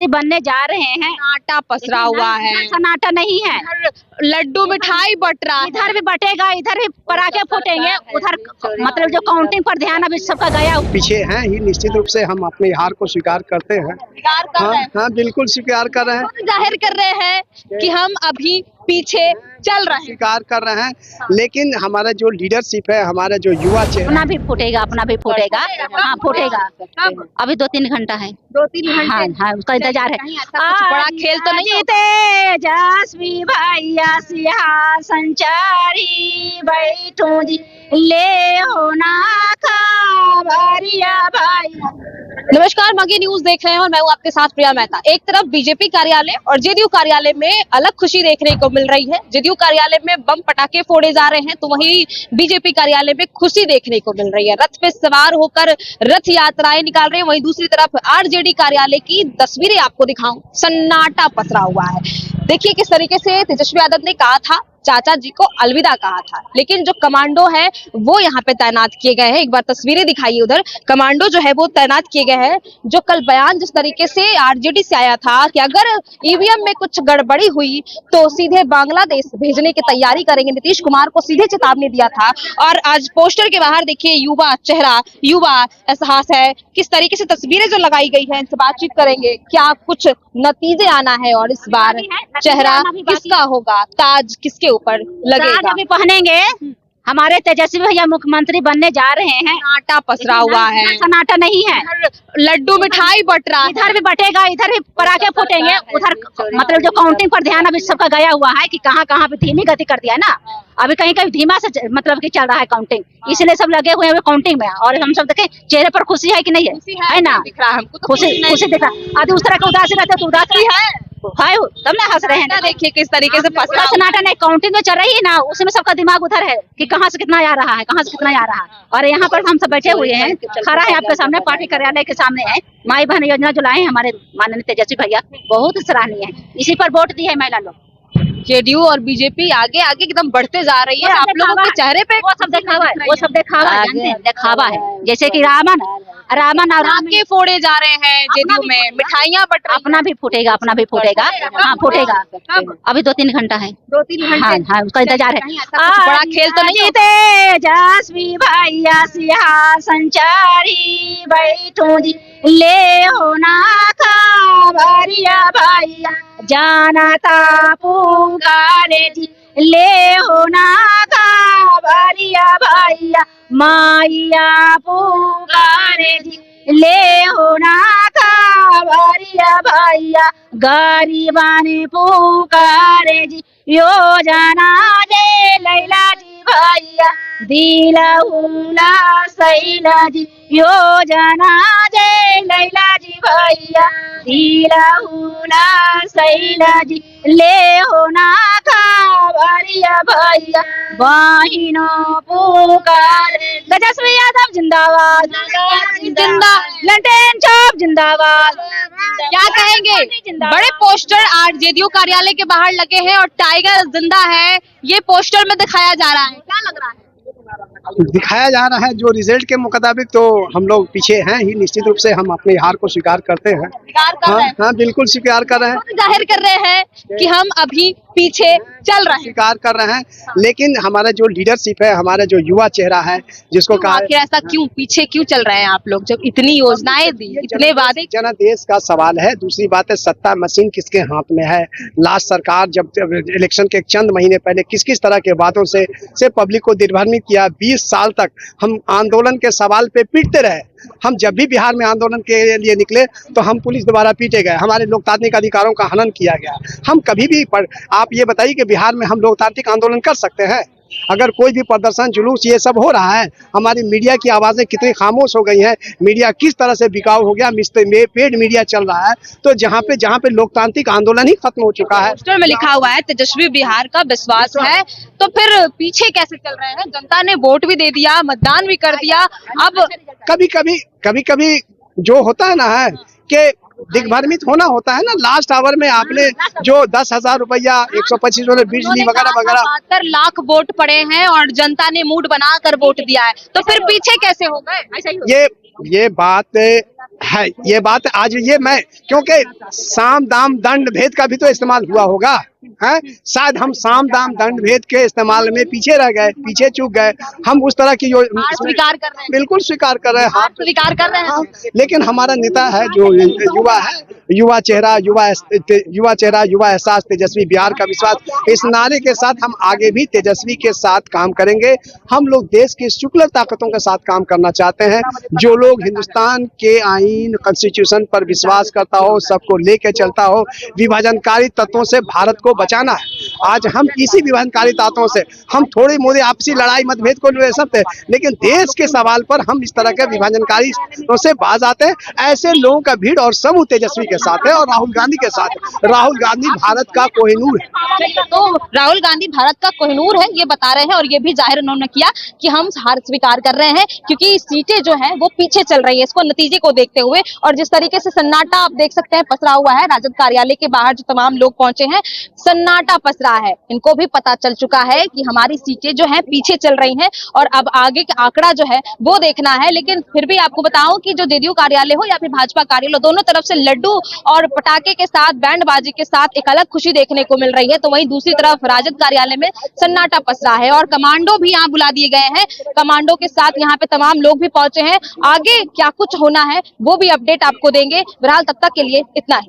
बनने जा रहे हैं। आटा पसरा हुआ है, सन्नाटा नहीं है, लड्डू मिठाई बट रहा है। इधर भी बटेगा, इधर भी पटाखे फूटेंगे, उधर मतलब जो काउंटिंग पर ध्यान अभी सबका गया पीछे हैं ही। निश्चित रूप से हम अपने हार को स्वीकार करते हैं। स्वीकार कर रहे हैं, हाँ बिल्कुल स्वीकार कर रहे हैं, जाहिर कर रहे हैं कि हम अभी पीछे चल रहे हैं, स्वीकार कर रहे हैं। लेकिन हमारा जो लीडरशिप है, हमारा जो युवा चेहरा, अपना भी फूटेगा, अपना भी फूटेगा। हाँ फूटेगा, अभी 2-3 घंटा है। 2-3 घंटे हाँ हाँ उसका इंतजार है। कुछ बड़ा खेल तो नहीं होगा? तेजस्वी भैया सिंहासन चारी बैठो जी, ले हो ना खबरिया भाई। नमस्कार, मगे न्यूज देख रहे हैं और मैं हूं आपके साथ प्रिया मेहता। एक तरफ बीजेपी कार्यालय और जेडीयू कार्यालय में अलग खुशी देखने को मिल रही है। जेडीयू कार्यालय में बम पटाखे फोड़े जा रहे हैं तो वहीं बीजेपी कार्यालय में खुशी देखने को मिल रही है। रथ पे सवार होकर रथ यात्राएं निकाल रहे हैं। वहीं दूसरी तरफ आरजेडी कार्यालय की तस्वीरें आपको दिखाऊं, सन्नाटा पसरा हुआ है। देखिए किस तरीके से तेजस्वी यादव ने कहा था, चाचा जी को अलविदा कहा था, लेकिन जो कमांडो है वो यहाँ पे तैनात किए गए हैं। एक बार तस्वीरें दिखाइए, उधर कमांडो जो है वो तैनात किए गए हैं। जो कल बयान जिस तरीके से आरजेडी से आया था कि अगर ईवीएम में कुछ गड़बड़ी हुई तो सीधे बांग्लादेश भेजने की तैयारी करेंगे, नीतीश कुमार को सीधे चेतावनी दिया था। और आज पोस्टर के बाहर देखिए युवा चेहरा, युवा एहसास है। किस तरीके से तस्वीरें जो लगाई गई है, इनसे बातचीत करेंगे, क्या कुछ नतीजे आना है और इस बार चेहरा किसका होगा, ताज किसके ऊपर लगेगा। अभी पहनेंगे, हमारे तेजस्वी भैया मुख्यमंत्री बनने जा रहे हैं। आटा पसरा हुआ है, सन्नाटा नहीं है, लड्डू मिठाई बट रहा है। इधर भी बटेगा, इधर भी पटाखे फूटेंगे, उधर मतलब जो काउंटिंग पर ध्यान अभी सबका गया हुआ है कि कहाँ कहाँ पे धीमी गति कर दिया है ना। अभी कहीं कहीं धीमा से मतलब कि चल रहा है काउंटिंग, इसलिए सब लगे हुए हैं काउंटिंग में। और हम सब देखें चेहरे पर खुशी है कि नहीं है ना, दिख रहा है हमको, खुशी खुशी दिख रहा है। अभी उस तरह के उदासी रहते तो उदासी है तब ना हंस रहे हैं ना। देखिए किस तरीके से पसरा सन्नाटा नहीं, काउंटिंग में चल रही है ना, उसमें सबका दिमाग उधर है कि कहाँ से कितना आ रहा है, कहाँ से कितना आ रहा है। और यहाँ पर हम सब बैठे हुए हैं, खड़ा है आपके सामने, पार्टी कार्यालय के सामने है। माई बहन योजना जो लाए हैं हमारे माननीय तेजस्वी भैया, बहुत सराहनीय है। इसी पर वोट दी है महिला लोग। जेडीयू और बीजेपी आगे आगे एकदम बढ़ते जा रही है। आप लोगों के चेहरे पे वो सब दिखावा है, वो सब दिखावा है। जैसे कि रामन और पटाखे फोड़े जा रहे हैं जेडीयू में, मिठाइयाँ बट रही हैं। अपना भी फूटेगा, अपना भी फूटेगा। हाँ फूटेगा, अभी 2-3 घंटा है। 2-3 घंटे हाँ हाँ उसका इंतजार है। कुछ बड़ा खेल तो नहीं होगा? तेजस्वी भैया सिंहासन चारी बैठो जी, ले हो ना खबरिया भैया, जानता पुकारे जी, ले हो ना खबरिया भैया, माइया पुकारे जी, ले हो ना खबरिया भैया, गरीबान पुकारे जी, योजना दे लैला जी भैया, दिलहुला सैला जी, योजना दे लैला जी भैया, दिलहुला सैला जी, ले हो ना खबरिया भैया, बहिनो पुकार। तेजस्वी यादव जिंदाबाद, जिंदा, लंटेन चौक जिंदाबाद। क्या कहेंगे? बड़े पोस्टर आज जेडीयू कार्यालय के बाहर लगे हैं और टाइगर जिंदा है, ये पोस्टर में दिखाया जा रहा है। क्या लग रहा है? दिखाया जा रहा है जो रिजल्ट के मुताबिक तो हम लोग पीछे हैं ही। निश्चित रूप से हम अपने हार को स्वीकार करते हैं। स्वीकार कर रहे हैं, हाँ बिल्कुल स्वीकार कर रहे हैं, जाहिर कर रहे हैं कि हम अभी पीछे चल रहे हैं, स्वीकार कर रहे हैं। लेकिन हमारा जो लीडरशिप है, हमारा जो युवा चेहरा है, जिसको कहा आखिर ऐसा क्यों पीछे क्यों चल रहे हैं आप लोग, जब इतनी योजनाएं दी, इतने वादे। जनादेश का सवाल है। दूसरी बात है सत्ता मशीन किसके हाथ में है। लास्ट सरकार जब इलेक्शन के चंद महीने पहले किस किस तरह के बातों से पब्लिक को दिग्भ्रमित किया। 20 साल तक हम आंदोलन के सवाल पे पीटते रहे। हम जब भी बिहार में आंदोलन के लिए निकले तो हम पुलिस द्वारा पीटे गए, हमारे लोकतांत्रिक अधिकारों का हनन किया गया। हम कभी भी आप ये बताइए कि बिहार में हम लोकतांत्रिक आंदोलन कर सकते हैं? अगर कोई भी प्रदर्शन जुलूस ये सब हो रहा है, हमारी मीडिया की आवाजें कितनी खामोश हो गई हैं, मीडिया किस तरह से बिकाऊ हो गया, पेड मीडिया चल रहा है। तो जहाँ पे लोकतांत्रिक आंदोलन ही खत्म हो चुका है। पोस्टर में लिखा हुआ है तेजस्वी बिहार का विश्वास है, तो फिर पीछे कैसे चल रहे हैं? जनता ने वोट भी दे दिया, मतदान भी कर दिया। अब कभी कभी जो होता है ना है कि दिग्भ्रमित होना होता है ना। लास्ट आवर में आपने जो 10,000 रुपया, 125 बिजली वगैरह वगैरह, 72 लाख वोट पड़े हैं और जनता ने मूड बनाकर वोट दिया है, तो फिर पीछे कैसे हो गए? ये बात है ये बात आज ये मैं, क्योंकि साम दाम दंड भेद का भी तो इस्तेमाल हुआ होगा है। शायद हम साम दाम दंड भेद के इस्तेमाल में पीछे रह गए, पीछे चूक गए। हम उस तरह की स्वीकार कर रहे हैं, बिल्कुल स्वीकार कर रहे हैं, हार स्वीकार कर रहे हैं। हाँ, लेकिन हमारा नेता है जो युवा है, युवा चेहरा, युवा एहसास, तेजस्वी बिहार का विश्वास, इस नारे के साथ हम आगे भी तेजस्वी के साथ काम करेंगे। हम लोग देश की सेक्युलर ताकतों के साथ काम करना चाहते हैं। जो लोग हिंदुस्तान के आईन कॉन्स्टिट्यूशन पर विश्वास करता हो, सबको लेके चलता हो, विभाजनकारी तत्वों से भारत को बचाना है। आज हम इसी विभाजनकारी तत्वों से, हम थोड़ी मोड़ी आपसी लड़ाई मतभेद को ले सकते हैं, लेकिन देश के सवाल पर हम इस तरह के विभाजनकारी से बाज आते हैं। ऐसे लोगों का भीड़ और समूह तेजस्वी के साथ है और राहुल गांधी के साथ है। राहुल गांधी भारत का कोहिनूर है। तो राहुल गांधी भारत का कोहिनूर है, ये बता रहे हैं, और ये भी जाहिर उन्होंने किया कि हम हार स्वीकार कर रहे हैं क्योंकि सीटें जो हैं वो पीछे चल रही है, इसको नतीजे को देखते हुए। और जिस तरीके से सन्नाटा आप देख सकते हैं पसरा हुआ है राजद कार्यालय के बाहर, जो तमाम लोग पहुंचे हैं, सन्नाटा पसरा है। इनको भी पता चल चुका है कि हमारी सीटें जो हैं पीछे चल रही हैं और अब आगे का आंकड़ा जो है वो देखना है। लेकिन फिर भी आपको बताऊं कि जो जेडीयू कार्यालय हो या फिर भाजपा कार्यालय, दोनों तरफ से लड्डू और पटाखे के साथ, बैंडबाजी के साथ एक अलग खुशी देखने को मिल रही है। तो वहीं दूसरी तरफ राजद कार्यालय में सन्नाटा पसरा है और कमांडो भी यहाँ बुला दिए गए हैं। कमांडो के साथ यहाँ पे तमाम लोग भी पहुंचे हैं। आगे क्या कुछ होना है वो भी अपडेट आपको देंगे। फिलहाल तब तक के लिए इतना ही।